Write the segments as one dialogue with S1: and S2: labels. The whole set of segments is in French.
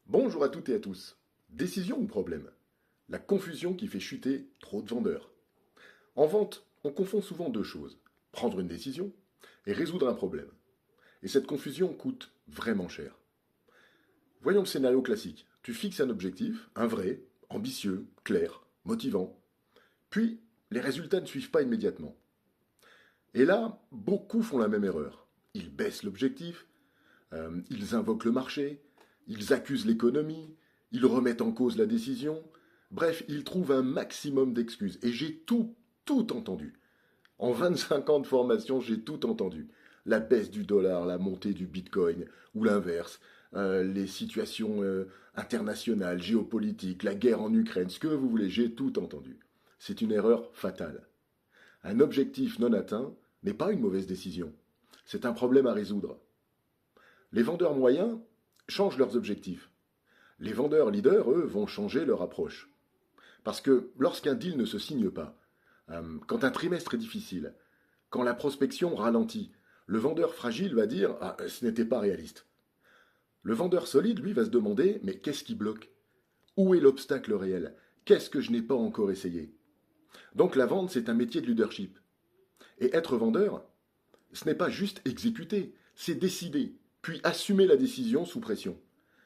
S1: Bonjour à toutes et à tous. Décision ou problème? La confusion qui fait chuter trop de vendeurs. En vente, on confond souvent deux choses. Prendre une décision et résoudre un problème. Et cette confusion coûte vraiment cher. Voyons le scénario classique. Tu fixes un objectif, un vrai, ambitieux, clair, motivant. Puis, les résultats ne suivent pas immédiatement. Et là, beaucoup font la même erreur. Ils baissent l'objectif, ils invoquent le marché, ils accusent l'économie, ils remettent en cause la décision. Bref, ils trouvent un maximum d'excuses. Et j'ai tout entendu. En 25 ans de formation, j'ai tout entendu. La baisse du dollar, la montée du bitcoin, ou l'inverse, les situations internationales, géopolitiques, la guerre en Ukraine, ce que vous voulez, j'ai tout entendu. C'est une erreur fatale. Un objectif non atteint n'est pas une mauvaise décision. C'est un problème à résoudre. Les vendeurs moyens changent leurs objectifs. Les vendeurs leaders, eux, vont changer leur approche. Parce que lorsqu'un deal ne se signe pas, quand un trimestre est difficile, quand la prospection ralentit, le vendeur fragile va dire ah, ce n'était pas réaliste. Le vendeur solide, lui, va se demander mais qu'est-ce qui bloque? Où est l'obstacle réel? Qu'est-ce que je n'ai pas encore essayé? Donc la vente, c'est un métier de leadership. Et être vendeur, ce n'est pas juste exécuter, c'est décider, puis assumer la décision sous pression.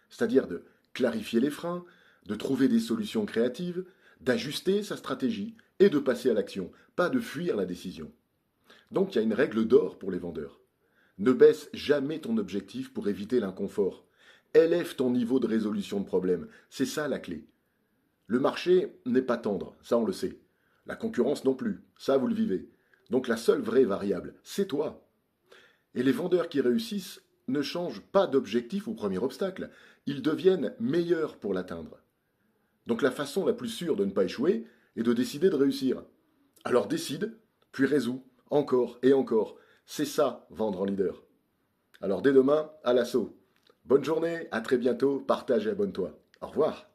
S1: C'est-à-dire de clarifier les freins, de trouver des solutions créatives, d'ajuster sa stratégie et de passer à l'action, pas de fuir la décision. Donc il y a une règle d'or pour les vendeurs. Ne baisse jamais ton objectif pour éviter l'inconfort. Élève ton niveau de résolution de problème. C'est ça la clé. Le marché n'est pas tendre, ça on le sait. La concurrence non plus, ça vous le vivez. Donc la seule vraie variable, c'est toi. Et les vendeurs qui réussissent ne changent pas d'objectif au premier obstacle, ils deviennent meilleurs pour l'atteindre. Donc la façon la plus sûre de ne pas échouer est de décider de réussir. Alors décide, puis résous, encore et encore. C'est ça, vendre en leader. Alors dès demain, à l'assaut. Bonne journée, à très bientôt, partage et abonne-toi. Au revoir.